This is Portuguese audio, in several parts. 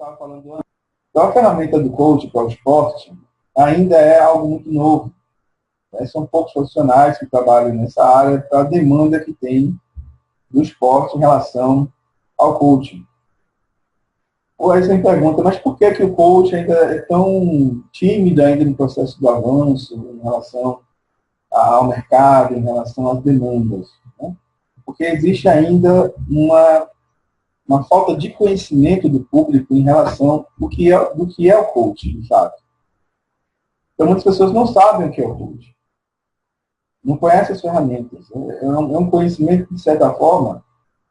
estava falando antes. Então, a ferramenta do coach para o esporte ainda é algo muito novo. Né? São poucos profissionais que trabalham nessa área para a demanda que tem do esporte em relação ao coaching. Ou aí você me pergunta, mas por que o coach ainda é tão tímido ainda no processo do avanço em relação ao mercado, em relação às demandas? Né? Porque existe ainda uma falta de conhecimento do público em relação do que é o coach, de fato. Então, muitas pessoas não sabem o que é o coach. Não conhecem as ferramentas. É um conhecimento que, de certa forma,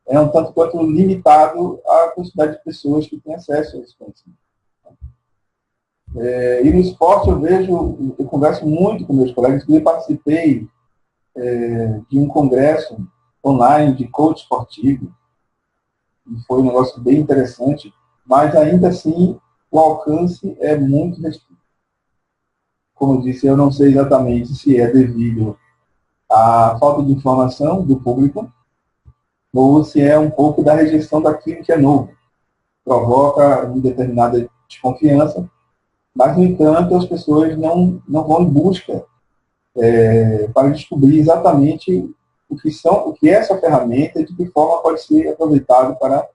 é um tanto quanto limitado à quantidade de pessoas que têm acesso a esse conhecimento. E no esporte eu converso muito com meus colegas, eu participei de um congresso online de coach esportivo, e foi um negócio bem interessante, mas ainda assim o alcance é muito restrito. Como eu disse, eu não sei exatamente se é devido à falta de informação do público, ou se é um pouco da rejeição daquilo que é novo. Provoca uma determinada desconfiança, mas, no entanto, as pessoas não vão em busca para descobrir exatamente o que é essa ferramenta e de que forma pode ser aproveitado para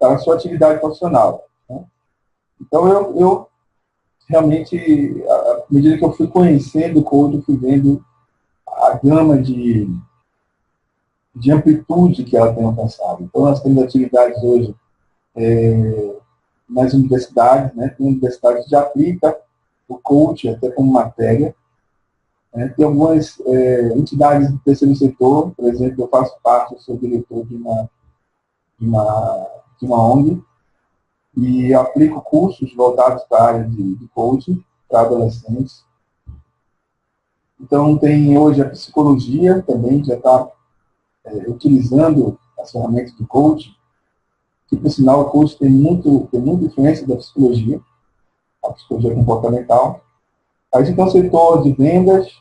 a sua atividade profissional. Né? Então, eu realmente, à medida que eu fui conhecendo o coach, eu fui vendo a gama de amplitude que ela tem alcançado. Então, nós temos atividades hoje nas universidades, né? Tem universidades que já aplicam o coach até como matéria. Né? Tem algumas entidades do terceiro setor, por exemplo, eu faço parte, eu sou diretor de uma ONG, e aplico cursos voltados para a área de coaching para adolescentes. Então, tem hoje a psicologia também, já está utilizando as ferramentas do coaching, que, por sinal, o coaching tem muita influência da psicologia, a psicologia comportamental. Aí tem o setor de vendas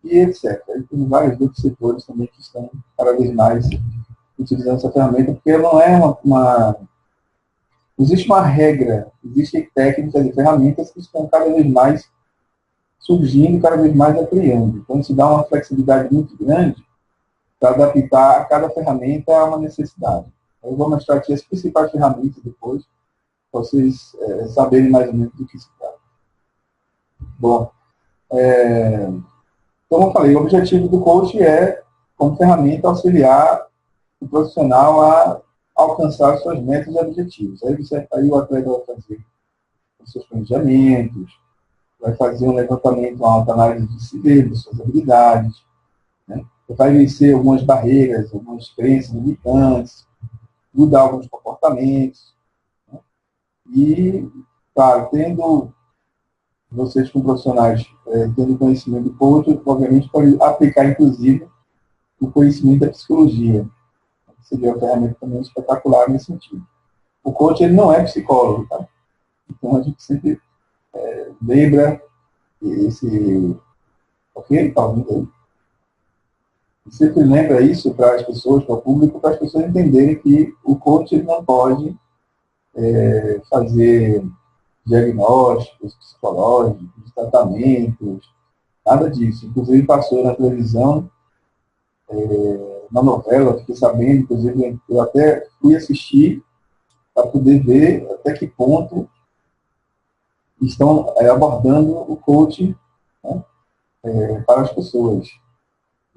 e etc. Aí tem vários outros setores também que estão cada vez mais utilizando essa ferramenta, porque não é existe uma regra, existem técnicas e ferramentas que estão cada vez mais surgindo, cada vez mais ampliando. Então, se dá uma flexibilidade muito grande para adaptar a cada ferramenta a uma necessidade. Eu vou mostrar aqui as principais ferramentas depois, para vocês saberem mais ou menos do que se trata. Bom, como eu falei, o objetivo do coach é, como ferramenta, auxiliar o profissional a alcançar suas metas e objetivos. Aí o atleta vai fazer os seus planejamentos, vai fazer um levantamento, uma autoanálise de si mesmo, de suas habilidades, né? Vai vencer algumas barreiras, algumas crenças limitantes, mudar alguns comportamentos. Né? E, claro, tendo vocês como profissionais, tendo conhecimento do coaching, obviamente pode aplicar, inclusive, o conhecimento da psicologia. Seria uma ferramenta também espetacular nesse sentido. O coach, ele não é psicólogo, tá? Então, a gente sempre lembra esse... Ok? Tá ouvindo aí? Sempre lembra isso para as pessoas, para o público, para as pessoas entenderem que o coach ele não pode fazer diagnósticos psicológicos, tratamentos, nada disso. Inclusive, passou na televisão, na novela, fiquei sabendo, inclusive, eu até fui assistir para poder ver até que ponto estão abordando o coaching, né, para as pessoas.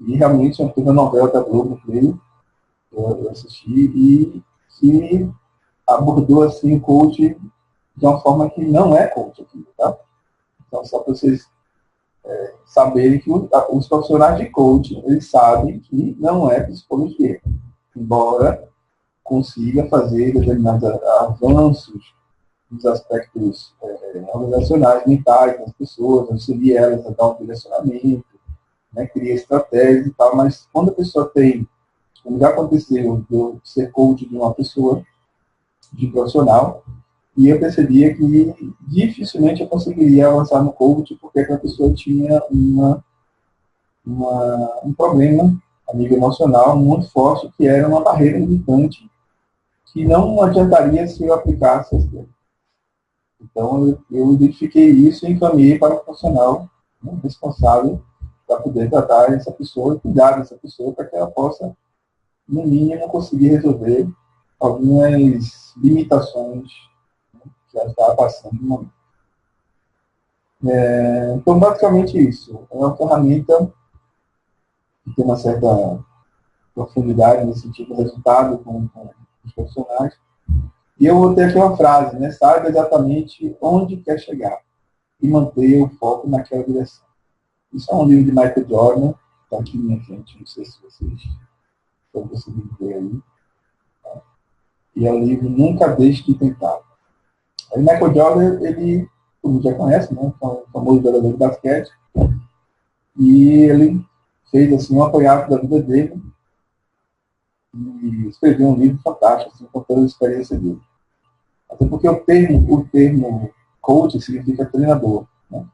E realmente teve uma novela da Globo que eu assisti e que abordou assim o coaching de uma forma que não é coaching aqui, tá? Então, só para vocês saberem que os profissionais de coaching, eles sabem que não é psicologia, embora consiga fazer determinados avanços nos aspectos organizacionais, mentais das pessoas, auxilia elas a dar um direcionamento, né, cria estratégias e tal, mas quando a pessoa tem, como já aconteceu, eu ser coach de uma pessoa, de profissional, e eu percebia que dificilmente eu conseguiria avançar no coach porque aquela pessoa tinha um problema a nível emocional muito forte, que era uma barreira limitante, que não adiantaria se eu aplicasse esse termo. Então, eu identifiquei isso e encaminhei para o profissional, né, responsável para poder tratar essa pessoa e cuidar dessa pessoa para que ela possa, no mínimo, conseguir resolver algumas limitações, né, que ela estava passando no momento. Então, basicamente isso. É uma ferramenta que tem uma certa profundidade nesse sentido de resultado com os profissionais. E eu vou ter aqui uma frase, né? Saiba exatamente onde quer chegar e manter o foco naquela direção. Isso é um livro de Michael Jordan, está aqui na minha frente, não sei se vocês estão conseguindo ver aí. Tá? E é o livro Nunca Deixe de Tentar. Aí Michael Jordan, ele, todo mundo já conhece, né? É um famoso jogador de basquete. E ele fez assim, um apanhado da vida dele e escreveu um livro fantástico, assim, com toda a experiência dele. Até porque o termo coach significa treinador, né?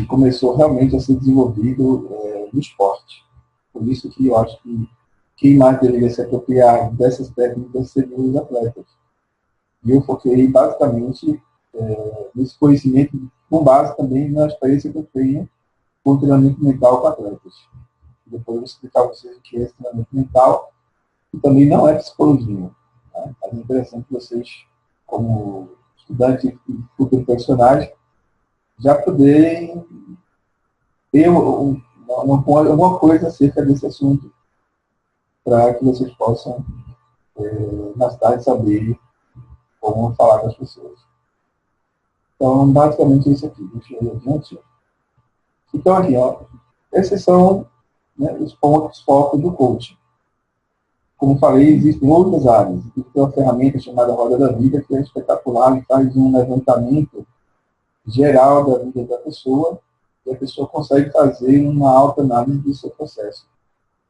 E começou realmente a ser desenvolvido no esporte. Por isso que eu acho que quem mais deveria se apropriar dessas técnicas seriam os atletas. E eu foquei basicamente nesse conhecimento, com base também na experiência que eu tenho com treinamento mental com atletas. Depois eu vou explicar para vocês o que é esse treinamento mental, e também não é psicologia. Tá? É interessante que vocês, como estudantes e futuros profissionais, já poderem ter alguma coisa acerca desse assunto, para que vocês possam, mais tarde, saber como falar com as pessoas. Então, basicamente, é isso aqui. Deixa eu ir adiante. Então, aqui, ó, esses são, né, os pontos focos do coaching. Como falei, existem outras áreas. Tem uma ferramenta chamada Roda da Vida, que é espetacular e faz um levantamento geral da vida da pessoa, e a pessoa consegue fazer uma autoanálise do seu processo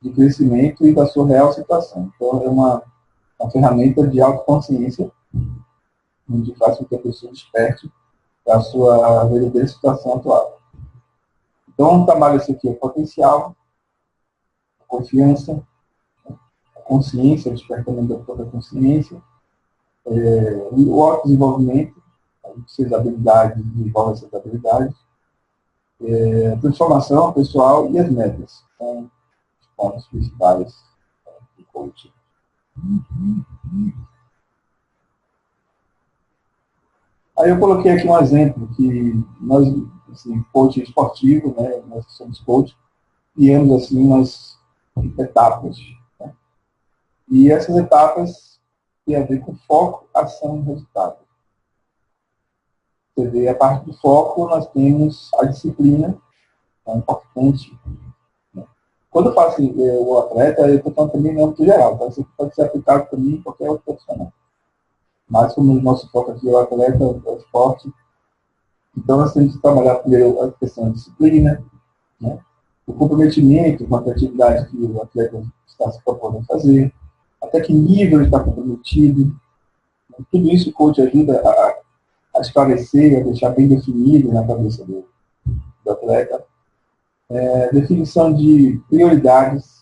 de crescimento e da sua real situação. Então, é uma ferramenta de autoconsciência, onde faz com que a pessoa desperte da sua verdadeira situação atual. Então, um trabalho esse aqui é potencial, a confiança, a consciência, o despertamento da própria consciência, o autodesenvolvimento, essas habilidades, desenvolve essas habilidades, a transformação pessoal e as metas. São os pontos principais do coaching. Aí eu coloquei aqui um exemplo que nós, assim, coach esportivo, né, nós somos coach, criamos assim umas etapas. Né? E essas etapas têm a ver com foco, ação e resultado. Você vê, a parte do foco, nós temos a disciplina, é importante. Né? Quando eu faço o atleta, eu estou falando também no âmbito geral, tá? Isso pode ser aplicado também em qualquer outro profissional. Mas como o nosso foco aqui é o atleta, é o esporte, então nós temos que trabalhar primeiro a questão da disciplina, né? O comprometimento com a atividade que o atleta está se propondo a fazer, até que nível ele está comprometido. Né? Tudo isso o coach ajuda a esclarecer, a deixar bem definido na cabeça do atleta. Definição de prioridades.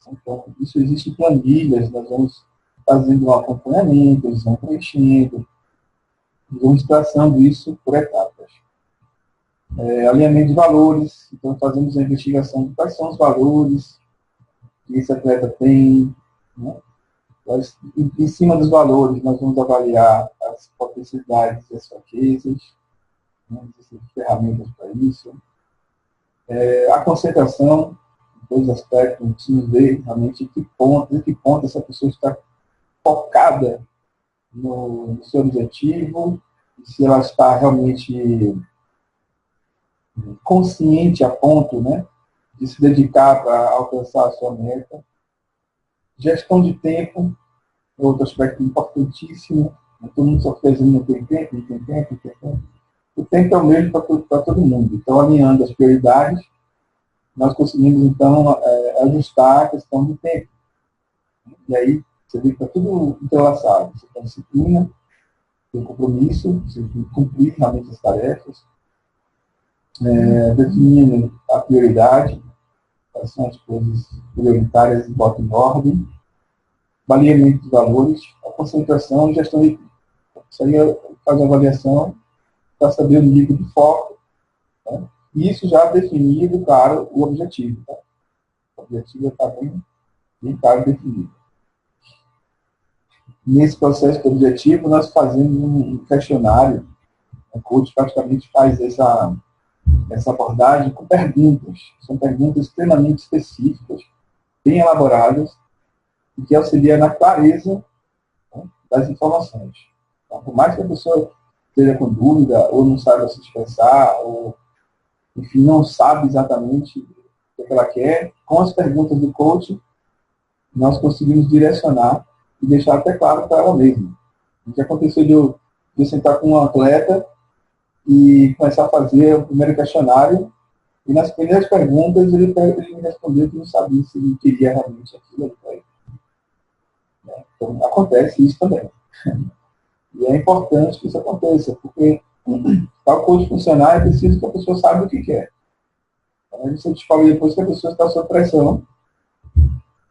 Então, isso existe em planilhas, nós vamos fazendo um acompanhamento, eles vão preenchendo, vamos traçando isso por etapas. Alinhamento de valores, então fazemos a investigação de quais são os valores que esse atleta tem, né? Em cima dos valores, nós vamos avaliar as potencialidades e as fraquezas, né? Existem ferramentas para isso. A concentração, em todos os aspectos, precisamos ver realmente em que ponto essa pessoa está focada no seu objetivo, se ela está realmente consciente a ponto, né, de se dedicar para alcançar a sua meta. Gestão de tempo, outro aspecto importantíssimo. Todo mundo só fez não tem tempo, não tem tempo, não tem tempo. O tempo é o mesmo para todo mundo. Então, alinhando as prioridades, nós conseguimos, então, ajustar a questão do tempo. E aí, você vê que está tudo entrelaçado. Você tem disciplina, tem compromisso, você tem que cumprir realmente as tarefas, definindo a prioridade, quais são as coisas prioritárias e bota em ordem, alinhamento de valores, concentração e gestão de equipe. Isso aí faz uma avaliação para saber o nível de foco, né? E isso já definido, claro, o objetivo. Tá? O objetivo está bem claro definido. Nesse processo de objetivo, nós fazemos um questionário. O coach praticamente faz essa abordagem com perguntas. São perguntas extremamente específicas, bem elaboradas, e que auxiliam na clareza, né, das informações. Então, por mais que a pessoa esteja com dúvida, ou não saiba se expressar, ou, enfim, não sabe exatamente o que ela quer, com as perguntas do coach, nós conseguimos direcionar e deixar até claro para ela mesma. O que aconteceu de eu sentar com um atleta e começar a fazer o primeiro questionário, e nas primeiras perguntas ele me respondeu que não sabia se ele queria realmente aquilo. Então, acontece isso também. E é importante que isso aconteça, porque para o coach funcionar é preciso que a pessoa saiba o que quer. Então, você descobre depois que a pessoa está sob pressão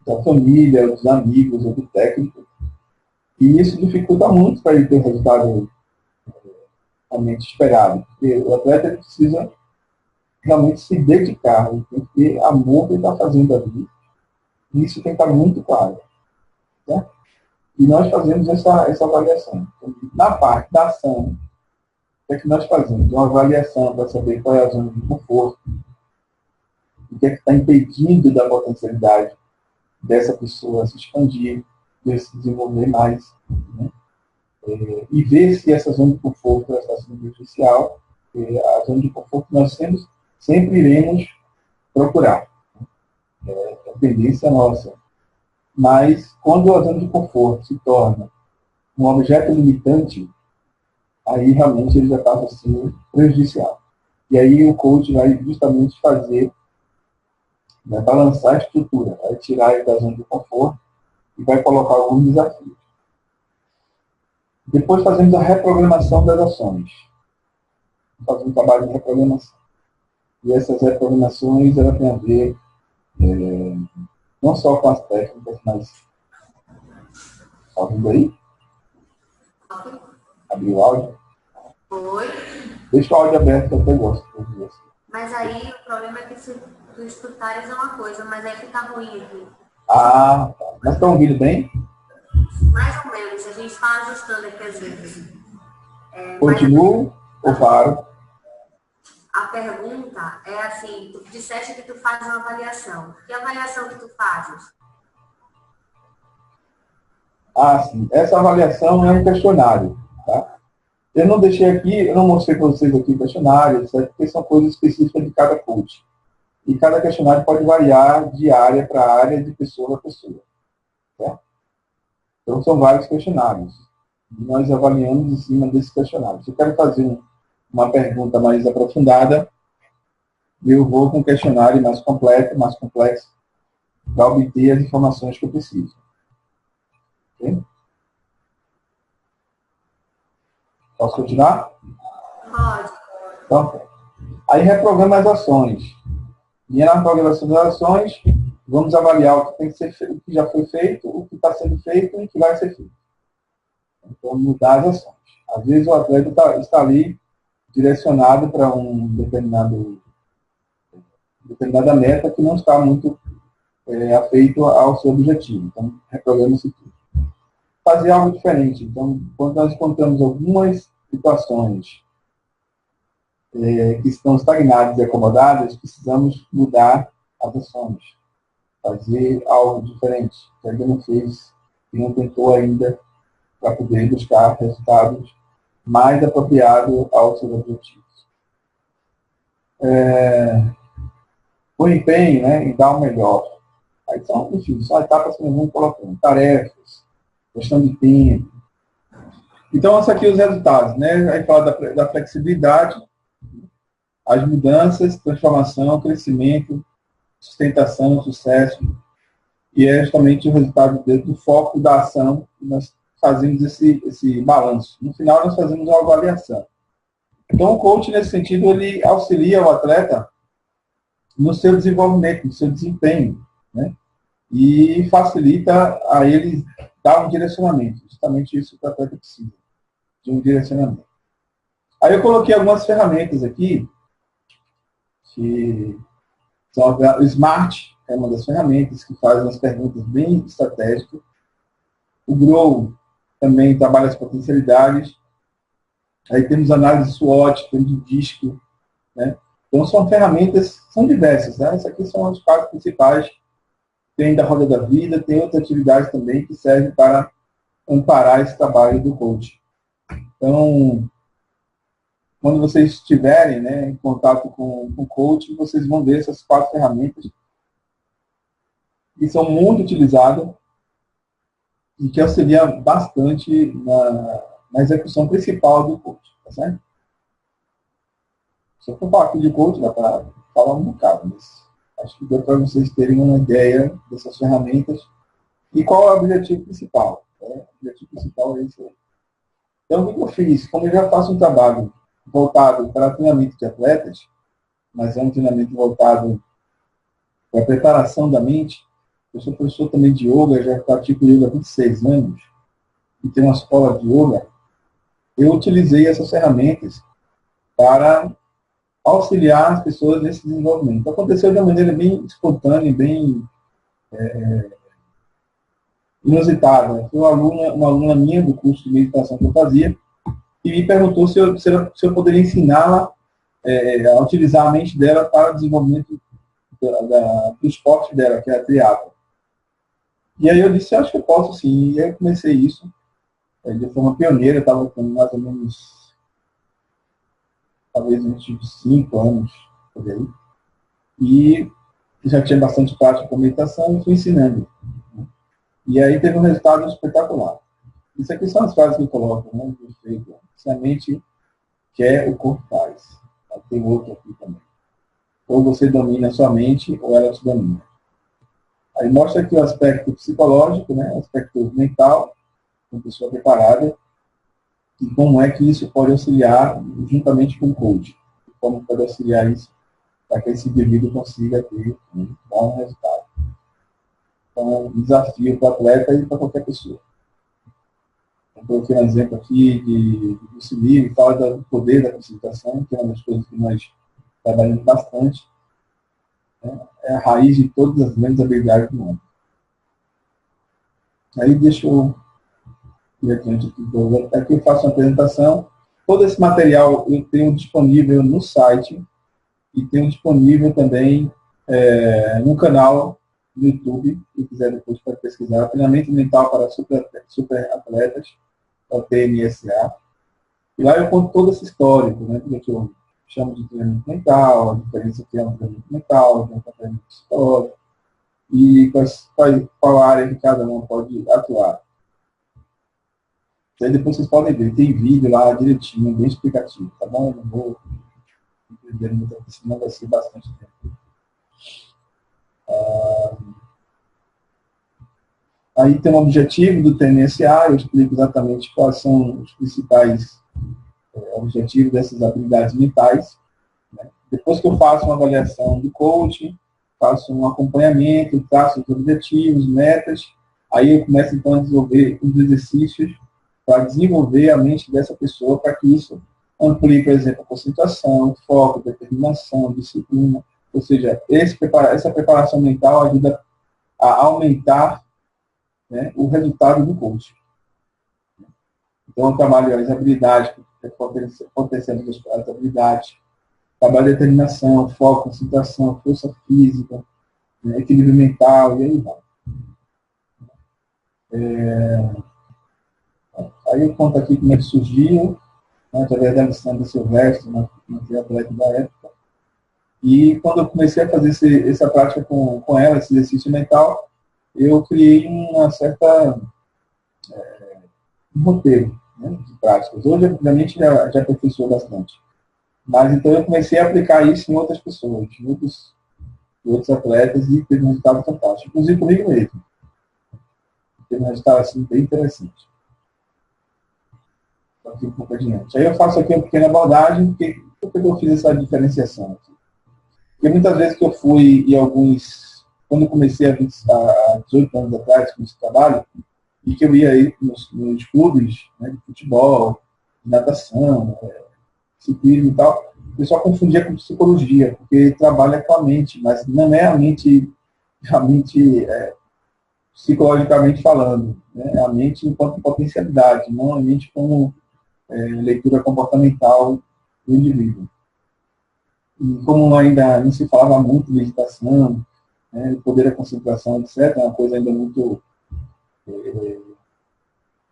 da família, dos amigos, ou do técnico. E isso dificulta muito para ele ter o resultado realmente esperado. Porque o atleta ele precisa realmente se dedicar, ele tem que ter amor que ele está fazendo ali. E isso tem que estar muito claro. Né? E nós fazemos essa avaliação. Então, na parte da ação, o que é que nós fazemos? Uma avaliação para saber qual é a zona de conforto, o que é que está impedindo da potencialidade dessa pessoa se expandir, de se desenvolver mais, né? E ver se essa zona de conforto está sendo prejudicial. A zona de conforto nós sempre iremos procurar. É a tendência nossa. Mas, quando a zona de conforto se torna um objeto limitante, aí realmente ele já passa a ser prejudicial. E aí o coach vai justamente vai balançar a estrutura, vai tirar ele da zona de conforto e vai colocar alguns desafios. Depois fazemos a reprogramação das ações. Fazemos um trabalho de reprogramação. E essas reprogramações ela tem a ver não só com as técnicas, mas... Está ouvindo aí? Abriu o áudio? Oi. Deixa o áudio aberto, que eu até gosto. Mas aí o problema é que se tu escutares é uma coisa, mas aí fica ruim aqui. Ah, tá. Mas estão ouvindo bem? Mais ou menos, a gente está ajustando aqui às vezes. Continuo ou paro? A pergunta é assim, tu disseste que tu fazes uma avaliação. Que avaliação que tu fazes? Ah, sim. Essa avaliação é um questionário. Tá? Eu não deixei aqui, eu não mostrei para vocês aqui o questionário, etc., porque são coisas específicas de cada coach. E cada questionário pode variar de área para área, de pessoa a pessoa. Tá? Então, são vários questionários. E nós avaliamos em cima desses questionários. Se eu quero fazer uma pergunta mais aprofundada, eu vou com um questionário mais completo, mais complexo, para obter as informações que eu preciso. Ok? Posso continuar? Pode. Então, aí reprograma as ações. E na programação das ações, vamos avaliar o que tem que ser feito, o que já foi feito, o que está sendo feito e o que vai ser feito. Então, mudar as ações. Às vezes o atleta está ali direcionado para um determinada meta que não está muito afeito ao seu objetivo. Então, reprograma isso tudo. Fazer algo diferente. Então, quando nós encontramos algumas situações que estão estagnadas e acomodadas, precisamos mudar as ações. Fazer algo diferente, que ainda não fez, que não tentou ainda, para poder buscar resultados mais apropriados aos seus objetivos. O empenho, né, em dar o melhor. Aí são, enfim, são etapas que nós vamos colocando. Tarefas, questão de tempo. Então, esses aqui são os resultados, né? Aí fala da flexibilidade, as mudanças, transformação, crescimento, sustentação, sucesso. E é justamente o resultado do foco da ação que nós fazemos esse balanço. No final, nós fazemos uma avaliação. Então, o coach, nesse sentido, ele auxilia o atleta no seu desenvolvimento, no seu desempenho, né? E facilita a ele dar um direcionamento, justamente isso que o atleta precisa, de um direcionamento. Aí eu coloquei algumas ferramentas aqui, que são o SMART, é uma das ferramentas que faz umas perguntas bem estratégicas. O GROW também trabalha as potencialidades. Aí temos análise SWOT, temos o DISC, né? Então são ferramentas, são diversas, né? Essas aqui são as quatro principais. Tem da roda da vida, tem outras atividades também que servem para amparar esse trabalho do coach. Então, quando vocês estiverem, né, em contato com o coach, vocês vão ver essas quatro ferramentas que são muito utilizadas e que auxiliam bastante na execução principal do coach, tá certo? Se eu for falar aqui de coach, dá para falar um bocado, mas acho que deu para vocês terem uma ideia dessas ferramentas e qual é o objetivo principal. Né? O objetivo principal é esse aí. Então, o que eu fiz? Como eu já faço um trabalho voltado para treinamento de atletas, mas é um treinamento voltado para a preparação da mente. Eu sou professor também de yoga, já pratico yoga há 26 anos, e tenho uma escola de yoga. Eu utilizei essas ferramentas para auxiliar as pessoas nesse desenvolvimento. Aconteceu de uma maneira bem espontânea, bem inusitada. Foi uma aluna minha do curso de meditação que eu fazia, e me perguntou se eu poderia ensiná-la a utilizar a mente dela para o desenvolvimento do esporte dela, que é a triatlo. E aí eu disse, acho que eu posso sim. E aí eu comecei isso de forma pioneira, eu estava com mais ou menos, talvez uns 5 anos, por aí. E já tinha bastante prática com meditação e fui ensinando. E aí teve um resultado espetacular. Isso aqui são as frases que eu coloco, né? Se a mente quer, o corpo faz. Tem outro aqui também. Ou você domina a sua mente, ou ela te domina. Aí mostra aqui o aspecto psicológico, né? O aspecto mental, uma pessoa preparada, e como é que isso pode auxiliar juntamente com o coach. Como pode auxiliar isso para que esse indivíduo consiga ter um bom resultado. Então, é um desafio para o atleta e para qualquer pessoa. Eu coloquei um exemplo aqui desse livro, fala do poder da concentração, que é uma das coisas que nós trabalhamos bastante. Né? É a raiz de todas as grandes habilidades do mundo. Aí deixa eu ir adiante aqui. Aqui eu faço uma apresentação. Todo esse material eu tenho disponível no site e tenho disponível também no canal do YouTube, quem quiser depois pode pesquisar, treinamento mental para super atletas, o TNSA. E lá eu conto todo esse histórico, né, que eu chamo de treinamento mental, a diferença que é um treinamento mental, um treinamento psicológico, e qual área que cada um pode atuar. Aí depois vocês podem ver, tem vídeo lá direitinho, bem explicativo, tá bom? Eu não vou entender muito aqui, senão vai ser bastante tempo. Aí tem um objetivo do TNSA, eu explico exatamente quais são os principais objetivos dessas habilidades mentais. Né? Depois que eu faço uma avaliação do coach, faço um acompanhamento, traço os objetivos, metas, aí eu começo então a desenvolver os exercícios para desenvolver a mente dessa pessoa para que isso amplie, por exemplo, a concentração, foco, determinação, disciplina. Ou seja, essa preparação mental ajuda a aumentar, né, o resultado do coach. Então, eu trabalho as habilidades, potenciando as habilidades, trabalho a determinação, foco, concentração, força física, né, equilíbrio mental, e aí vai. Aí eu conto aqui como é que surgiu, né, através da lição da Silvestre, na atleta da época. E quando eu comecei a fazer essa prática com ela, esse exercício mental, eu criei uma certa um roteiro, né, de práticas. Hoje, obviamente, já aperfeiçoou bastante. Mas então eu comecei a aplicar isso em outras pessoas, em outros atletas, e teve um resultado fantástico. Inclusive comigo mesmo. Teve um resultado assim, bem interessante. Aqui um pouco adiante. Aí eu faço aqui uma pequena abordagem, por que eu fiz essa diferenciação aqui? Porque muitas vezes que eu fui, quando eu comecei há 18 anos atrás com esse trabalho, e que eu ia aí nos clubes, né, de futebol, de natação, ciclismo e tal, o pessoal confundia com psicologia, porque trabalha com a mente, mas não é a mente psicologicamente falando, né? A mente enquanto potencialidade, não a mente como leitura comportamental do indivíduo. E como ainda não se falava muito de meditação, né, poder da concentração, etc., é uma coisa ainda muito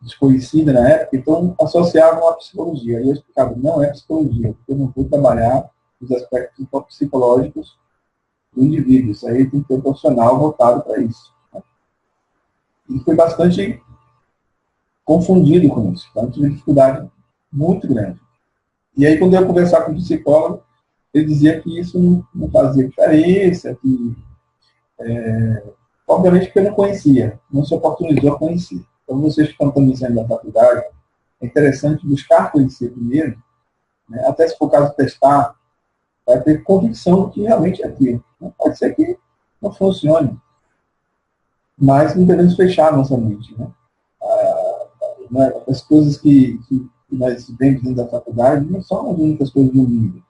desconhecida na época, então associavam a psicologia. E eu explicava, não é psicologia, porque eu não vou trabalhar os aspectos psicológicos do indivíduo. Isso aí tem que ter um profissional voltado para isso. E foi bastante confundido com isso. Então, tive dificuldade muito grande. E aí, quando eu ia conversar com o psicólogo, ele dizia que isso não fazia diferença, que, obviamente, porque eu não conhecia, não se oportunizou a conhecer. Então, vocês que estão iniciando na faculdade, é interessante buscar conhecer primeiro, né? Até se for o caso de testar, vai ter convicção de que realmente é aquilo. Pode ser que não funcione, mas não devemos fechar a nossa mente. Né? As coisas que nós vemos dentro da faculdade não são as únicas coisas do mundo.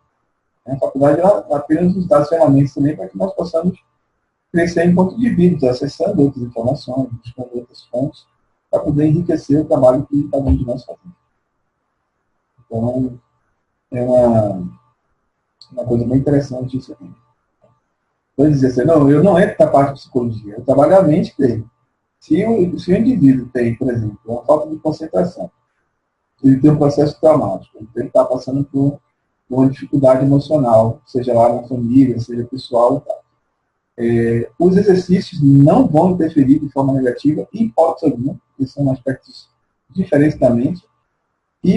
A faculdade apenas nos dá as ferramentas também para que nós possamos crescer enquanto indivíduos, acessando outras informações, buscando outras fontes, para poder enriquecer o trabalho que cada um de nós fazemos. Então, é uma coisa bem interessante isso aqui. Então, dizer assim, não, eu não entro na parte de psicologia, eu trabalho a mente dele. Se o indivíduo tem, por exemplo, uma falta de concentração, ele tem um processo traumático, ele está passando por uma dificuldade emocional, seja lá na família, seja pessoal e tal. Os exercícios não vão interferir de forma negativa, em hipótese alguma, que são aspectos diferentes da mente,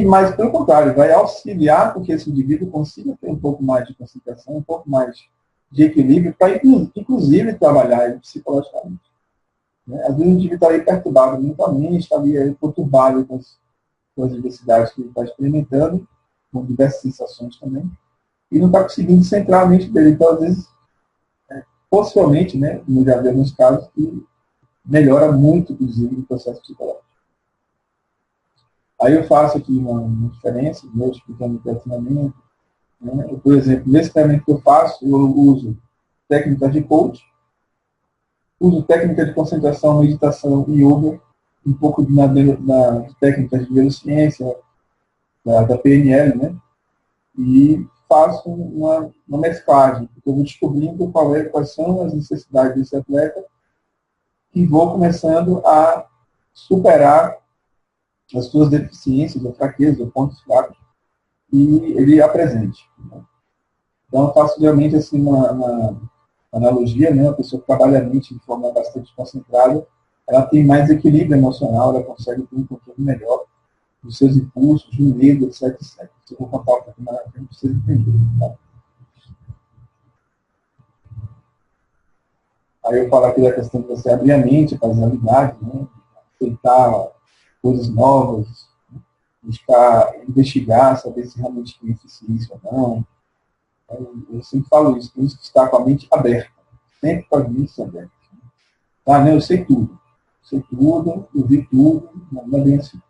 mas, pelo contrário, vai auxiliar para que esse indivíduo consiga ter um pouco mais de concentração, um pouco mais de equilíbrio, para, inclusive, trabalhar ele psicologicamente. Né? Às vezes o indivíduo está aí perturbado mentalmente, está ali perturbado com as diversidades que ele está experimentando, com diversas sensações também, e não está conseguindo centrar a mente dele. Então, às vezes, possivelmente, né, como já vi alguns casos, que melhora muito, inclusive, o processo psicológico. Aí eu faço aqui uma diferença, né, explicando o treinamento. Né? Por exemplo, nesse treinamento que eu faço, eu uso técnicas de coach, uso técnicas de concentração, meditação e yoga, um pouco de técnicas de neurociência, da PNL, né? E faço uma mesclagem, porque eu vou descobrindo quais são as necessidades desse atleta e vou começando a superar as suas deficiências, ou fraquezas, ou pontos fracos, que ele apresente. Né? Então, eu faço realmente assim, uma analogia, né? Uma pessoa que trabalha a mente de forma bastante concentrada, ela tem mais equilíbrio emocional, ela consegue ter um controle melhor dos seus impulsos, do medo, etc, etc. Eu vou contar um pouco mais para vocês entenderem. Tá? Aí eu falo aqui da questão de você abrir a mente para as realidades, né? Aceitar coisas novas, buscar investigar, saber se realmente tem eficiência ou não. Eu sempre falo isso, tem que estar com a mente aberta, sempre com a mente aberta. Ah, não, eu sei tudo, eu vi tudo, não é bem assim.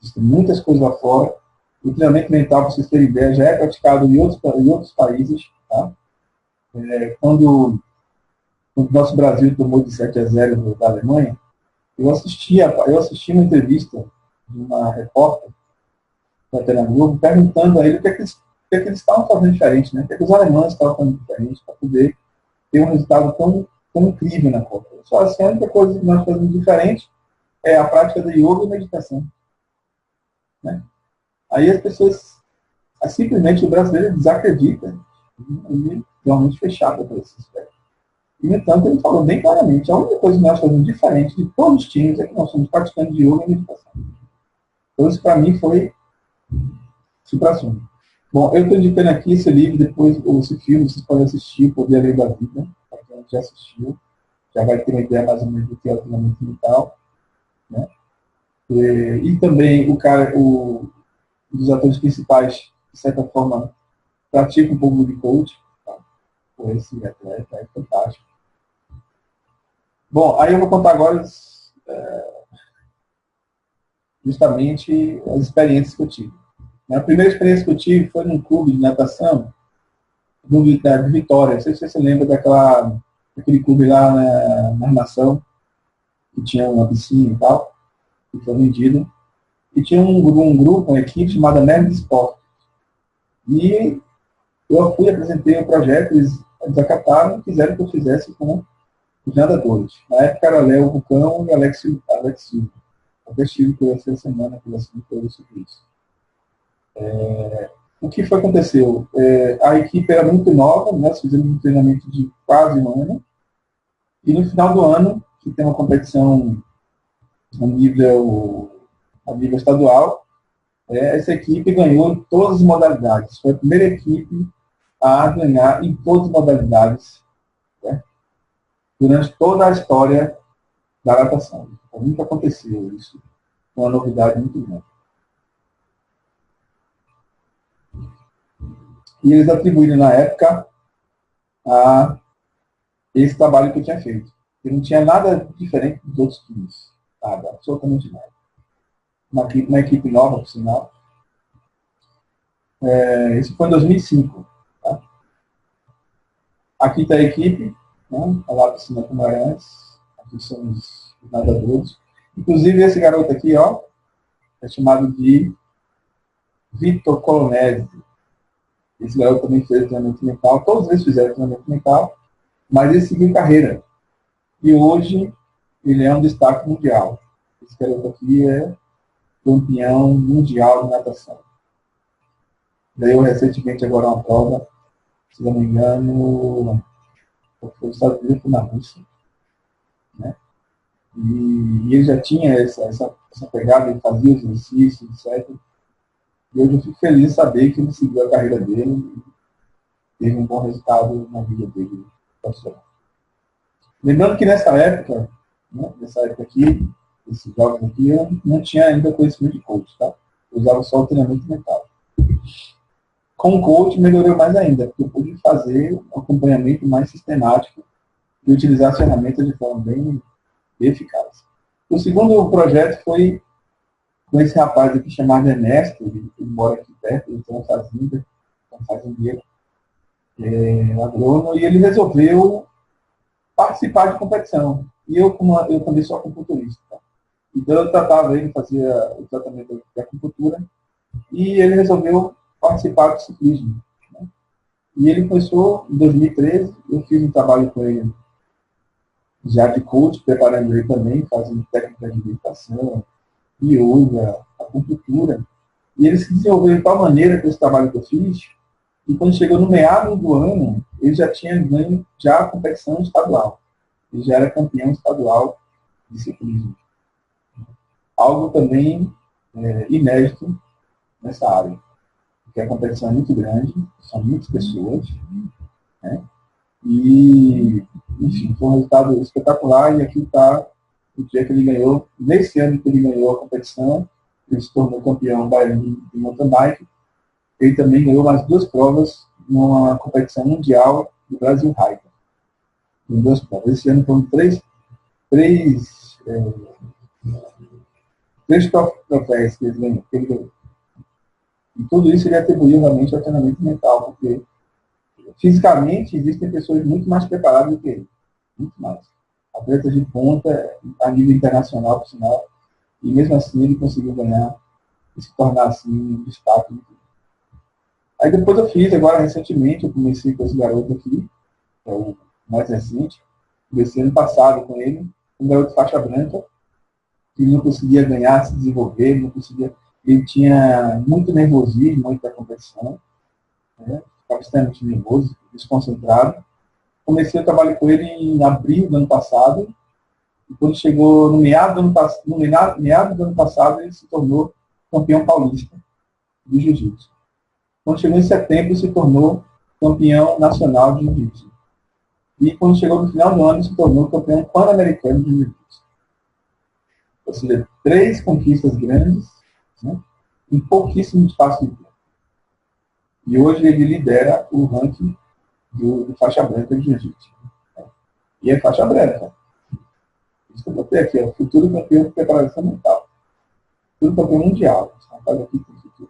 Existem muitas coisas lá fora. O treinamento mental, para vocês terem ideia, já é praticado em outros países. Tá? Quando o nosso Brasil tomou de 7-0 da Alemanha, eu assisti uma entrevista de uma repórter da Tela Globo perguntando a ele o que eles estavam fazendo diferente, né? O que os alemães estavam fazendo diferente para poder ter um resultado tão incrível na Copa. Só assim, a única coisa que nós fazemos diferente é a prática de yoga e meditação. Né? Aí as pessoas, simplesmente o brasileiro desacredita e realmente fechado para esse aspecto. E, no entanto, ele falou bem claramente, a única coisa que nós fazemos diferente de todos os times é que nós somos praticantes de yoga e meditação. Então, isso para mim foi supra-sumo. Bom, eu estou indicando aqui esse livro, depois, ou esse filme, vocês podem assistir, O Poder Além da Vida, para quem já assistiu, já vai ter uma ideia mais ou menos do que é o treinamento mental. Né? E também um dos atores principais, de certa forma, pratica um pouco de coach, tá? Por esse atleta, é fantástico. Bom, aí eu vou contar agora justamente as experiências que eu tive. A primeira experiência que eu tive foi num clube de natação de Vitória. Não sei se você se lembra daquele clube lá na Armação, que tinha uma piscina e tal, que foi vendido. E tinha um grupo, uma equipe chamada Nerd Sport. E eu fui, apresentei o projeto, eles acataram e quiseram que eu fizesse com os nadadores. Na época era Léo Vulcão e Alex Silva. Eu estive por essa semana, por assim, por isso. O que foi aconteceu? A equipe era muito nova, nós fizemos um treinamento de quase um ano, e no final do ano, que tem uma competição a nível estadual, essa equipe ganhou em todas as modalidades. Foi a primeira equipe a ganhar em todas as modalidades, né, durante toda a história da natação. Então, nunca aconteceu isso. Uma novidade muito grande. E eles atribuíram, na época, a esse trabalho que eu tinha feito. Eu não tinha nada diferente dos outros times. Nada, absolutamente nada. Uma equipe nova, por sinal. Isso foi em 2005. Tá? Aqui está a equipe, né? Lá para cima como era antes. Aqui são os nadadores. Inclusive, esse garoto aqui, ó, é chamado de Vitor Colonese. Esse garoto também fez treinamento mental. Todos eles fizeram treinamento mental, mas ele seguiu carreira. E hoje, ele é um destaque mundial. Esse garoto aqui é campeão mundial de natação. Ganhou recentemente agora uma prova, se não me engano, foi os Estados Unidos, na Rússia. Né? E ele já tinha essa pegada, ele fazia os exercícios, etc. E hoje eu fico feliz de saber que ele seguiu a carreira dele e teve um bom resultado na vida dele profissional. Lembrando que nessa época, né, aqui, esses jogos aqui, eu não tinha ainda conhecimento de coach, tá? Eu usava só o treinamento mental. Com o coach melhorou mais ainda, porque eu pude fazer um acompanhamento mais sistemático e utilizar as ferramentas de forma bem eficaz. O segundo projeto foi com esse rapaz aqui chamado Ernesto, ele mora aqui perto, ele tem uma fazendeiro, agrônomo, e ele resolveu participar de competição. E eu também sou acupunturista. Tá? Então eu tratava ele, fazia o tratamento de acupuntura, e ele resolveu participar do ciclismo. Né? E ele começou em 2013, eu fiz um trabalho com ele já de coach, preparando ele também, fazendo técnica de meditação, yoga, acupuntura. E ele se desenvolveu de tal maneira com esse trabalho que eu fiz, e quando chegou no meado do ano, ele já tinha ganho a competição estadual. Ele já era campeão estadual de ciclismo. Algo também inédito nessa área. Porque a competição é muito grande, são muitas pessoas, né? E, enfim, foi um resultado espetacular, e aqui está o dia que ele ganhou, nesse ano que ele ganhou a competição, ele se tornou campeão baiano de mountain bike. Ele também ganhou mais 2 provas numa competição mundial do Brasil Hiker. Em 2 provas. Esse ano foram três troféus que ele ganhou. E tudo isso ele atribuiu realmente ao treinamento mental, porque fisicamente existem pessoas muito mais preparadas do que ele. Muito mais. Atletas de ponta a nível internacional, por sinal, e mesmo assim ele conseguiu ganhar e se tornar assim um destaque. Aí depois eu fiz, agora recentemente, eu comecei com esse garoto aqui, que é o mais recente, comecei ano passado com ele, um garoto faixa branca, que não conseguia ganhar, se desenvolver, não conseguia, ele tinha muito nervosismo antes da competição, né? Ficava extremamente nervoso, desconcentrado. Comecei o trabalho com ele em abril do ano passado, e quando chegou no meado do ano passado, ele se tornou campeão paulista de jiu-jitsu. Quando chegou em setembro, ele se tornou campeão nacional de jiu-jitsu. E quando chegou no final do ano, ele se tornou campeão pan-americano de jiu-jitsu. Ou seja, 3 conquistas grandes, né, em pouquíssimo espaço de tempo. E hoje ele lidera o ranking do faixa branca de jiu-jitsu. E é faixa branca. Isso que eu botei aqui, é o futuro campeão de preparação mental. tudo campeão mundial. Faz aqui, tudo.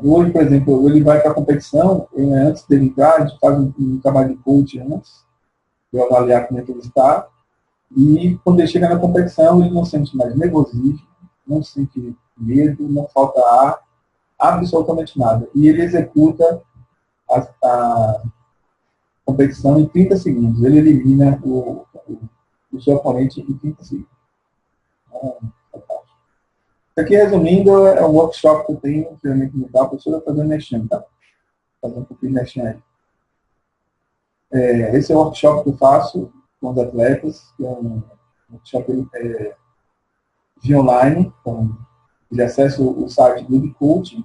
Hoje, por exemplo, ele vai para a competição, antes dele entrar, a gente faz um trabalho de coach antes, para avaliar como é que ele está, e quando ele chega na competição, ele não sente mais nervosismo, não sente medo, não falta ar, absolutamente nada. E ele executa a competição em 30 segundos. Ele elimina o seu oponente em 30 segundos. Isso aqui, resumindo, é um workshop que eu tenho no treinamento mental. A professora está fazendo mexendo, tá? Fazendo um pouquinho mexendo aí. Esse é o workshop que eu faço com os atletas, que é um workshop via online. Então, ele acessa o site do Coaching,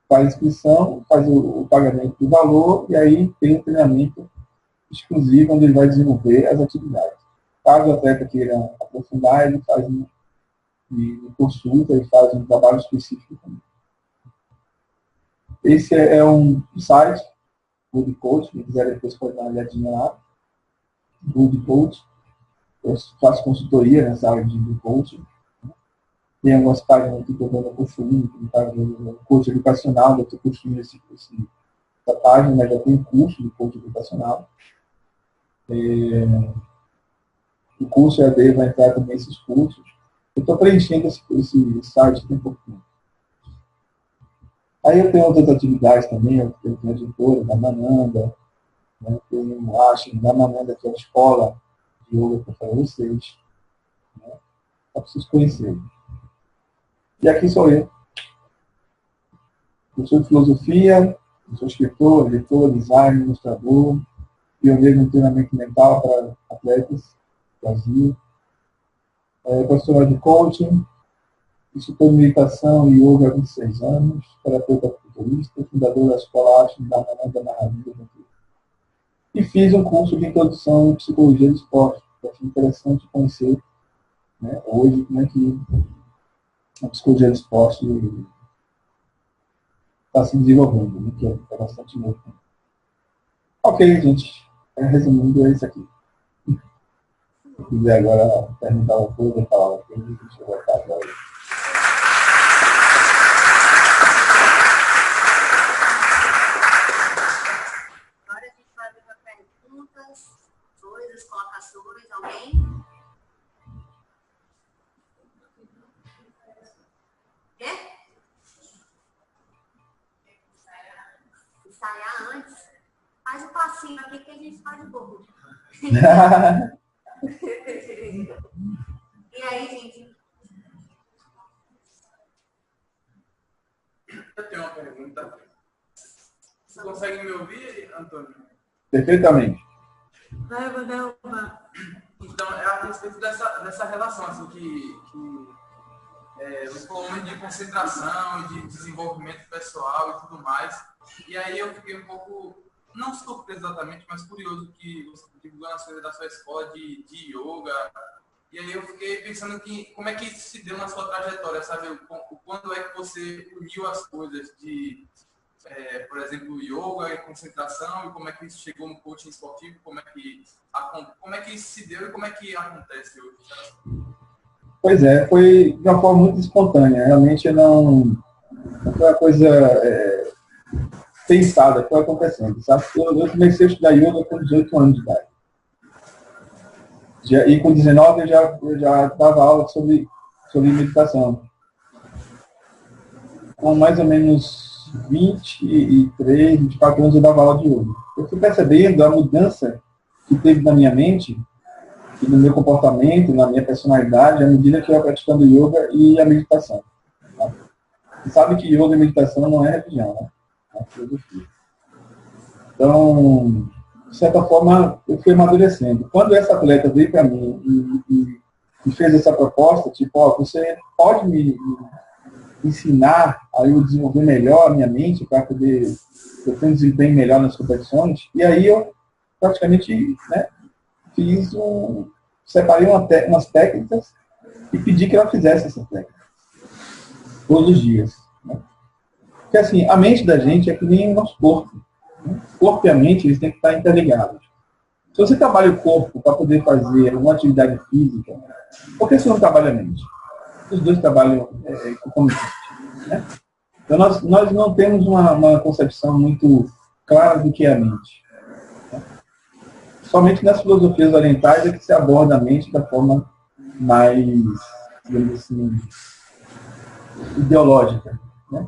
faz inscrição, faz o pagamento do valor e aí tem um treinamento exclusivo onde ele vai desenvolver as atividades. Caso o atleta queira aprofundar, ele faz consulta e faz um trabalho específico também. Esse é um site, Good Coach, quem quiser depois pode dar uma olhadinha lá. Good Coach. Eu faço consultoria nessa área de Good Coach. Tem algumas páginas aqui que eu estou construindo, que está vendo coach educacional, eu estou construindo essa página, mas já tem um curso de coach educacional. O curso EAD vai entrar também esses cursos. Eu estou preenchendo esse site tem um pouquinho. Aí eu tenho outras atividades também, eu tenho a editora da Mananda, né? Tenho a Ashen da Mananda, que é a escola de yoga para vocês. Né? Só para vocês conhecerem. E aqui sou eu. Professor de filosofia, sou escritor, editor, designer, ilustrador, pioneiro no treinamento mental para atletas do Brasil, professor de coaching, instrutor de meditação e yoga há 26 anos, terapeuta futurista, fundador da escola Ashen da Mananda Narrativa. E fiz um curso de introdução em psicologia do esporte, que achei interessante conhecer, né, hoje como é que a psicologia do esporte está se desenvolvendo, né, que é bastante novo. Ok, gente. Resumindo, é isso aqui. Se quiser agora perguntar uma coisa, eu falar uma coisa, deixa eu voltar agora. Agora a gente vai abrir para perguntas, coisas, colocações, alguém? Quê? Ensaiar antes? Faz um passinho aqui que a gente faz um pouco. E aí, gente? Eu tenho uma pergunta. Você consegue me ouvir, Antônio? Perfeitamente. Vai, vou dar uma. Então, é a respeito dessa relação, assim, que você falou muito de concentração, de desenvolvimento pessoal e tudo mais. E aí eu fiquei um pouco, não surpreso exatamente, mas curioso que você divulgou as coisas da sua escola de yoga. E aí eu fiquei pensando que como é que isso se deu na sua trajetória, sabe? Quando é que você uniu as coisas de, por exemplo, yoga e concentração, e como é que isso chegou no coaching esportivo, como é que isso se deu e como é que acontece hoje, sabe? Pois é, foi de uma forma muito espontânea. Realmente não foi uma coisa pensada, que foi acontecendo, sabe? Eu comecei a estudar yoga com 18 anos de idade. E com 19 eu já dava aula sobre meditação. Com mais ou menos 23, 24 anos eu dava aula de yoga. Eu fui percebendo a mudança que teve na minha mente e no meu comportamento, na minha personalidade, à medida que eu ia praticando yoga e a meditação. Tá? Você sabe que yoga e meditação não é religião, né? É filosofia. Então, de certa forma, eu fui amadurecendo. Quando essa atleta veio para mim e fez essa proposta, tipo, ó, você pode me ensinar a eu desenvolver melhor a minha mente para poder eu ter um desempenho melhor nas competições? E aí eu praticamente, né, separei umas técnicas e pedi que ela fizesse essa técnica todos os dias. Né? Porque assim, a mente da gente é que nem o nosso corpo. Né? O corpo e a mente, eles têm que estar interligados. Se você trabalha o corpo para poder fazer uma atividade física, por que você não trabalha a mente? Os dois trabalham concomitantemente, né? Então, nós não temos uma concepção muito clara do que é a mente. Né? Somente nas filosofias orientais é que se aborda a mente da forma mais, digamos assim, ideológica, né?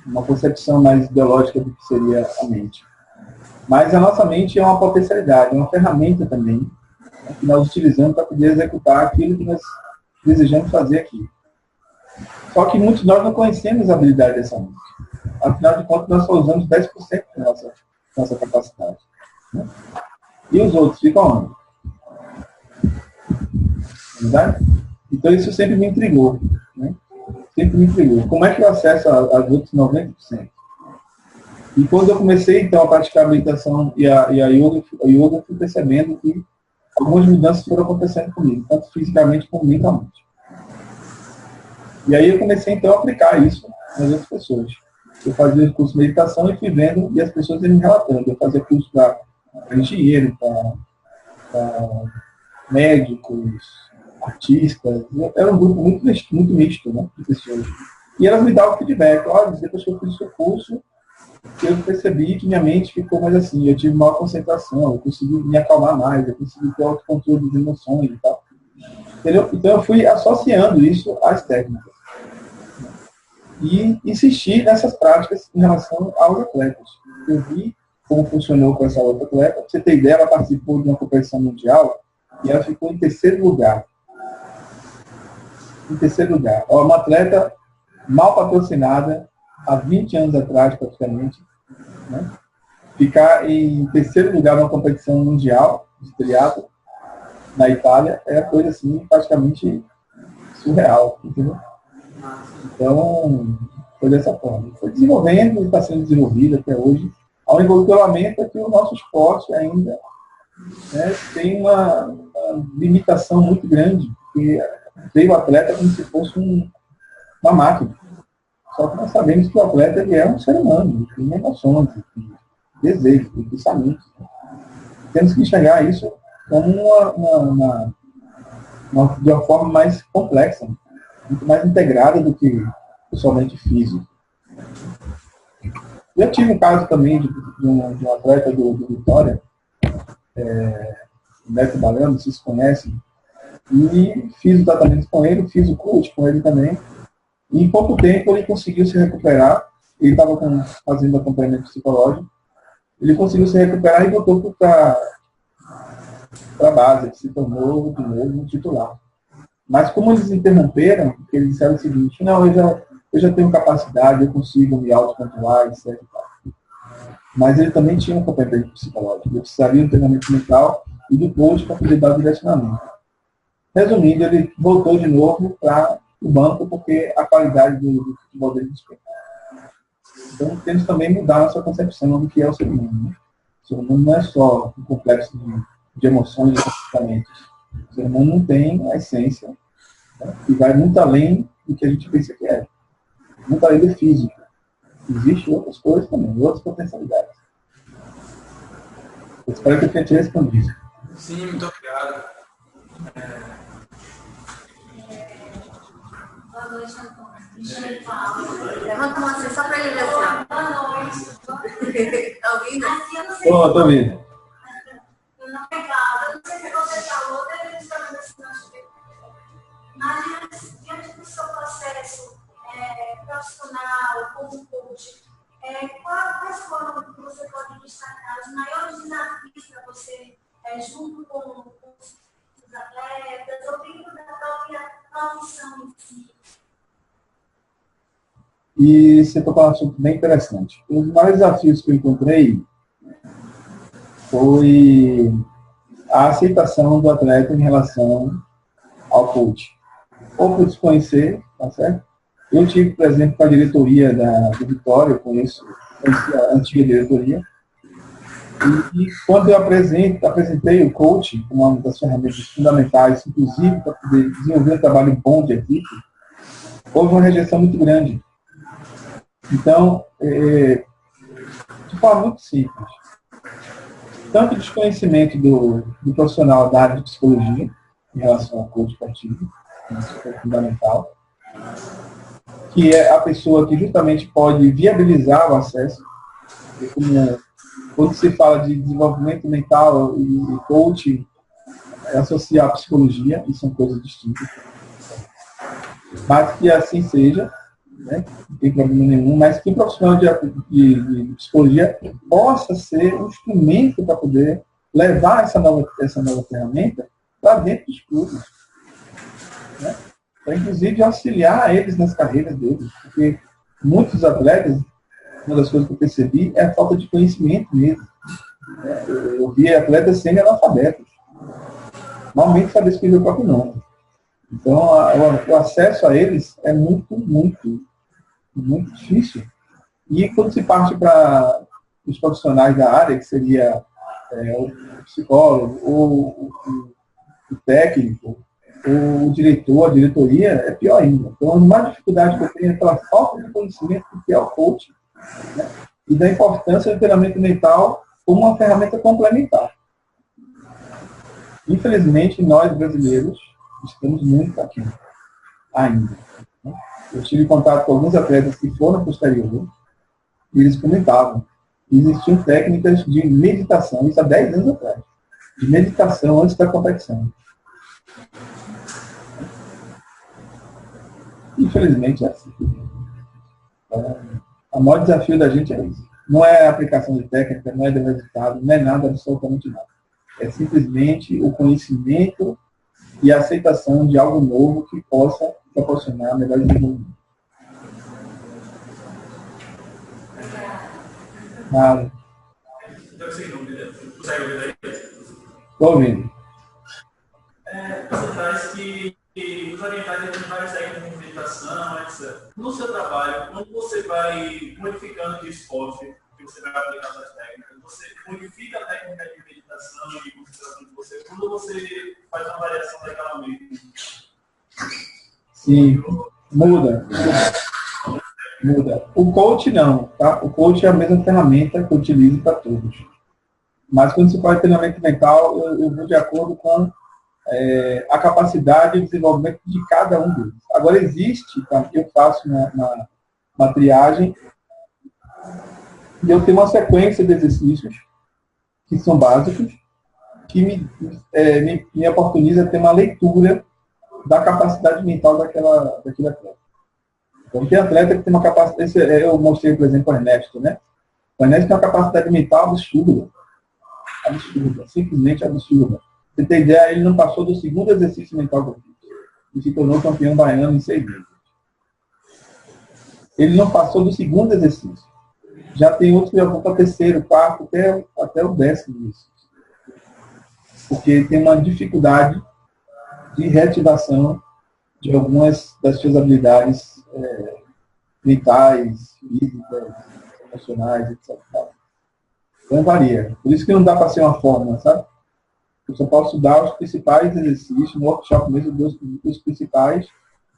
Uma concepção mais ideológica do que seria a mente. Mas a nossa mente é uma potencialidade, é uma ferramenta também, né, que nós utilizamos para poder executar aquilo que nós desejamos fazer aqui. Só que muitos de nós não conhecemos a habilidade dessa mente. Afinal de contas, nós só usamos 10% da nossa capacidade. Né? E os outros ficam onde? Verdade? Então isso sempre me intrigou. Né? Sempre me intrigou. Como é que eu acesso aos outros 90%? E quando eu comecei, então, a praticar a meditação e a yoga, eu fui percebendo que algumas mudanças foram acontecendo comigo, tanto fisicamente como mentalmente. E aí eu comecei, então, a aplicar isso nas outras pessoas. Eu fazia o curso de meditação e fui vendo, e as pessoas iam me relatando. Eu fazia curso para engenheiro, para médicos, artistas. Era um grupo muito misto, né, de pessoas. E elas me davam feedback. Olha, depois que eu fiz o seu curso, eu percebi que minha mente ficou mais assim, eu tive maior concentração, eu consegui me acalmar mais, eu consegui ter autocontrole das emoções e tal. Entendeu? Então eu fui associando isso às técnicas. E insisti nessas práticas em relação aos atletas. Eu vi como funcionou com essa outra atleta. Pra você ter ideia, ela participou de uma competição mundial e ela ficou em terceiro lugar. Em terceiro lugar. É uma atleta mal patrocinada, há 20 anos atrás, praticamente, né? Ficar em terceiro lugar numa competição mundial de triatlo na Itália é coisa assim praticamente surreal, entendeu? Então, foi dessa forma. Foi desenvolvendo e está sendo desenvolvido até hoje. A única que eu lamento é que o nosso esporte ainda, né, tem uma limitação muito grande, porque veio o atleta como se fosse uma máquina. Só que nós sabemos que o atleta ele é um ser humano, ele tem emoções, tem desejos, tem pensamentos. Temos que enxergar isso como de uma forma mais complexa, muito mais integrada do que somente físico. Eu tive um caso também de um atleta do Vitória, Neto Balão, vocês conhecem, e fiz o tratamento com ele, fiz o coach com ele também. E em pouco tempo ele conseguiu se recuperar. Ele estava fazendo acompanhamento psicológico. Ele conseguiu se recuperar e voltou para a base. Ele se tornou de novo um titular. Mas como eles interromperam, eles disseram o seguinte: não, eu já tenho capacidade, eu consigo me autocontrolar, etc. Mas ele também tinha um acompanhamento psicológico. Ele precisaria de um treinamento mental e do coach para poder dar o direcionamento. Resumindo, ele voltou de novo para o banco, porque a qualidade do futebol dele despenca. Então, temos também mudar a nossa concepção do que é o ser humano. Né? O ser humano não é só um complexo de emoções e comportamentos. O ser humano não tem a essência, né? E vai muito além do que a gente pensa que é. Muito além do físico. Existem outras coisas também, outras potencialidades. Eu espero que eu tenha te respondido. Sim, muito obrigado. Boa noite, Antônio. Levanta uma só para ele ver assim. Boa noite. Está ouvindo? Estou ouvindo. Não, obrigada. Não sei se você falou, deve estar mas diante do seu processo profissional, como coach, quais foram que você pode destacar os maiores desafios para você, junto com os atletas, ou dentro da própria profissão em si? E você tocou um assunto bem interessante. Os maiores desafios que eu encontrei foi a aceitação do atleta em relação ao coach. Ou por desconhecer, tá certo? Eu tive, por exemplo, com a diretoria do Vitória, eu conheci a antiga diretoria, e quando eu apresentei o coach como uma das ferramentas fundamentais, inclusive para poder desenvolver um trabalho bom de equipe, houve uma rejeição muito grande. Então, de forma muito simples, tanto o desconhecimento do profissional da área de psicologia em relação ao coach esportivo, isso é fundamental, que é a pessoa que justamente pode viabilizar o acesso. Quando se fala de desenvolvimento mental e coaching, associar a psicologia, e são coisas distintas. Mas que assim seja, né? Não tem problema nenhum, mas que o profissional de psicologia possa ser um instrumento para poder levar essa nova ferramenta para dentro dos clubes. Né? Para, inclusive, auxiliar eles nas carreiras deles. Porque muitos atletas, uma das coisas que eu percebi é a falta de conhecimento mesmo. Eu vi atletas semi-analfabetos. Normalmente sabe escrever o próprio nome. Então, o acesso a eles é muito, muito, muito difícil. E quando se parte para os profissionais da área, que seria o psicólogo, ou o técnico, ou o diretor, a diretoria, é pior ainda. Então, a maior dificuldade que eu tenho é pela falta de conhecimento do que é o coaching, né? E da importância do treinamento mental como uma ferramenta complementar. Infelizmente, nós brasileiros estamos muito aqui ainda. Né? Eu tive contato com alguns atletas que foram para o exterior e eles comentavam que existiam técnicas de meditação, isso há 10 anos atrás, de meditação antes da competição. Infelizmente é assim. O maior desafio da gente é isso. Não é a aplicação de técnica, não é de resultado, não é nada, absolutamente nada. É simplesmente o conhecimento e a aceitação de algo novo que possa proporcionar melhor desenvolvimento. Nada. Estou ouvindo. Você traz que os orientais têm várias técnicas de meditação, etc. No seu trabalho, quando você vai modificando de esporte, que você vai aplicar essas técnicas, você modifica a técnica de meditação e concentração de você, quando você faz uma variação daquela mesma. Sim, muda. O coach não, tá? O coach é a mesma ferramenta que eu utilizo para todos. Mas quando se fala de treinamento mental, eu vou de acordo com a capacidade de desenvolvimento de cada um deles. Agora existe, tá? Eu faço uma triagem e eu tenho uma sequência de exercícios que são básicos, que me oportuniza ter uma leitura da capacidade mental daquele atleta. Então, tem atleta que tem uma capacidade, eu mostrei, por exemplo, o Ernesto, né? O Ernesto tem uma capacidade mental absurda, simplesmente absurda. Você tem ideia, ele não passou do segundo exercício mental que eu fiz, e se tornou campeão baiano em 6 meses. Ele não passou do segundo exercício. Já tem outros que já vão para o terceiro, quarto, até o 10º exercício. Porque tem uma dificuldade de reativação de algumas das suas habilidades mentais, físicas, emocionais, etc. Então varia. Por isso que não dá para ser uma fórmula, sabe? Eu só posso dar os principais exercícios, no workshop mesmo, os principais,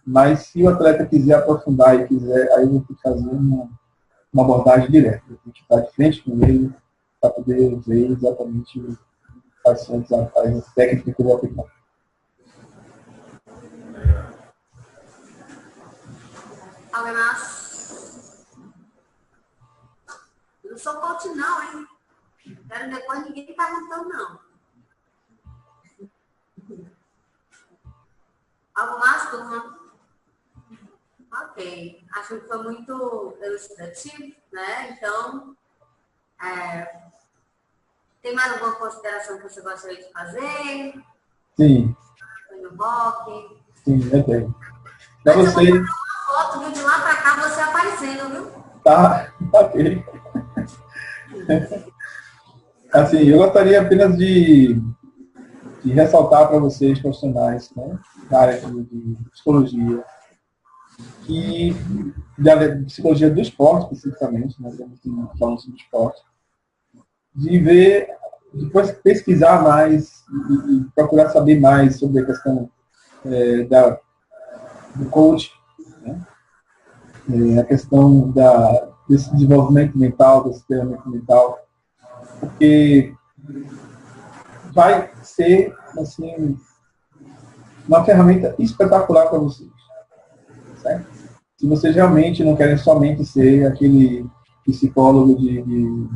mas se o atleta quiser aprofundar e quiser, aí eu vou ter que fazer uma abordagem direta. Eu tenho que estar de frente com ele para poder ver exatamente quais são as técnicas que eu vou aplicar. Alguém mais? Eu não sou coach não, hein? Quero depois ninguém perguntando não. Algo mais, turma? Ok. Acho que foi muito elucidativo, né? Então, tem mais alguma consideração que você gostaria de fazer? Sim. Foi no rock? Sim, eu tenho. Para você... uma foto, viu? De lá para cá você aparecendo, viu? Tá, ok. Assim, eu gostaria apenas de ressaltar para vocês, profissionais, né, da área de psicologia, e da psicologia do esporte, especificamente, né, falando sobre esporte, de depois pesquisar mais e procurar saber mais sobre a questão do coach, né, a questão desse desenvolvimento mental, desse treinamento mental, porque vai ser, assim, uma ferramenta espetacular para vocês. certo? Se vocês realmente não querem somente ser aquele psicólogo de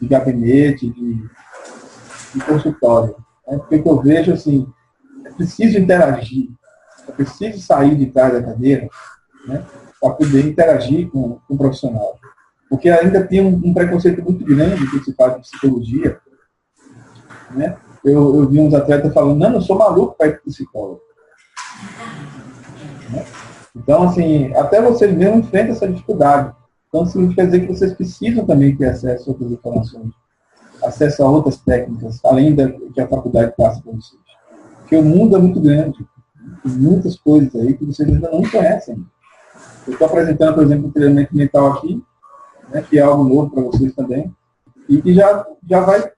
gabinete, de consultório. Né? Porque o que eu vejo, assim, é preciso interagir, é preciso sair de trás da cadeira, né, para poder interagir com o profissional. Porque ainda tem um preconceito muito grande que se faz de psicologia. Né? Eu vi uns atletas falando, não, eu sou maluco para ir para psicólogo. Né? Então, assim, até vocês mesmos enfrentam essa dificuldade. Então, significa dizer que vocês precisam também ter acesso a outras informações, acesso a outras técnicas, além da que a faculdade passa para vocês. Porque o mundo é muito grande. Tem muitas coisas aí que vocês ainda não conhecem. Eu estou apresentando, por exemplo, o treinamento mental aqui, né, que é algo novo para vocês também, e que já vai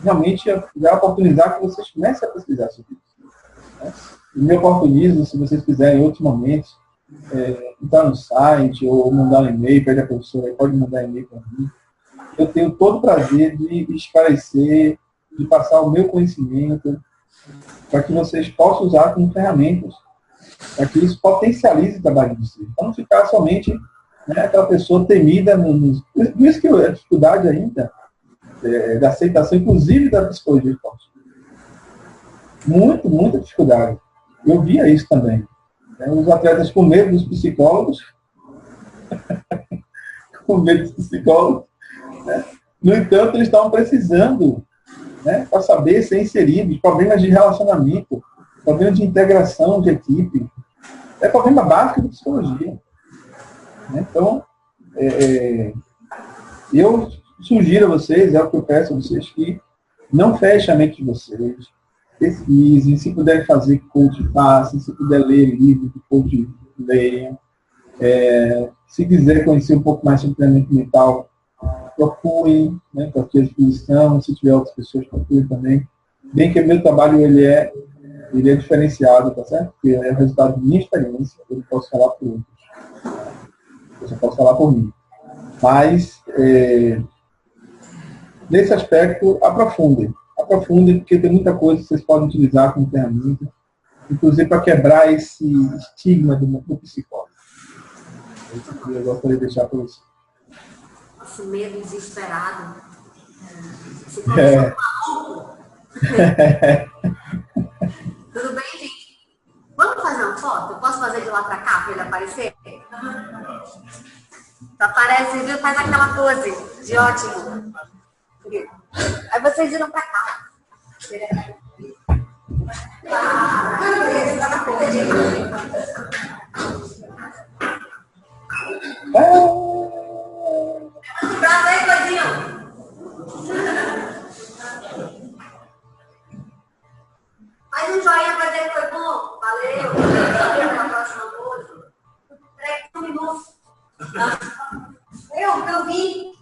realmente já oportunizar que vocês comecem a pesquisar sobre isso. Né? E me oportunizo, se vocês quiserem em outros momentos, entrar no site ou mandar um e-mail, pedir a professora, pode mandar e-mail para mim. Eu tenho todo o prazer de esclarecer, de passar o meu conhecimento, para que vocês possam usar como ferramentas, para que isso potencialize o trabalho de vocês. Para não ficar somente, né, aquela pessoa temida. Por isso que a dificuldade ainda da aceitação, inclusive da psicologia esportiva. Muita dificuldade. Eu via isso também. Os atletas com medo dos psicólogos, com medo dos psicólogos. Né? No entanto, eles estavam precisando, né, para saber ser inseridos, problemas de relacionamento, problemas de integração de equipe. É problema básico de psicologia. Né? Então, eu sugiro a vocês, é o que eu peço a vocês, que não fechem a mente de vocês, pesquisem, se puderem fazer coach, façam, se puder ler livro de coach, leiam. Se quiser conhecer um pouco mais sobre treinamento mental, procurem, né, para ter exposição, se tiver outras pessoas, procurem também. Bem que o meu trabalho ele é diferenciado, tá certo? Porque é o resultado de minha experiência, eu não posso falar por outros. Eu só posso falar por mim. Mas, nesse aspecto, aprofundem, porque tem muita coisa que vocês podem utilizar como ferramenta, inclusive para quebrar esse estigma do psicólogo. Isso que eu gostaria de deixar para vocês. Nosso medo desesperado. Se começar maluco. Tudo bem, gente? Vamos fazer uma foto? Eu posso fazer de lá para cá para ele aparecer? Aparece, viu? Faz aquela pose de ótimo. Aí vocês viram para cá. Braço aí, coisinho. Faz um joinha pra dizer que foi bom. Valeu. Até a próxima noite. Peraí, um minuto. Eu vi.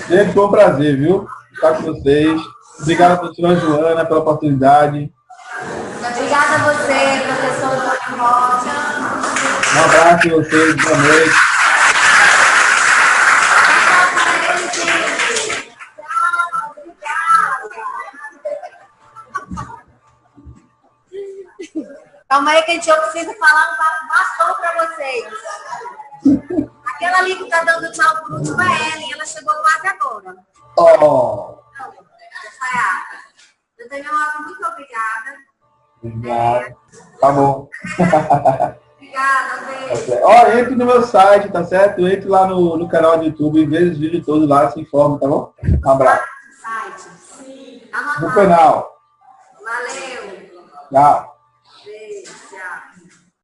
Gente, foi um prazer, viu? Estar com vocês. Obrigado, professora Joana, pela oportunidade. Obrigada a você, professor Antônio Rocha. Um abraço a vocês, boa noite. Calma aí que eu preciso falar um bastão para vocês. Aquela ali que está dando tchau por último é ela, e ela chegou quase agora. Oh. Eu tenho uma muito obrigada. Obrigado. Tá bom. Obrigada, beijo. Ó, entre no meu site, tá certo? Entre lá no canal do YouTube, veja os vídeos todos lá, se informe, tá bom? Um abraço. Site. Sim. No canal. Valeu. Tchau.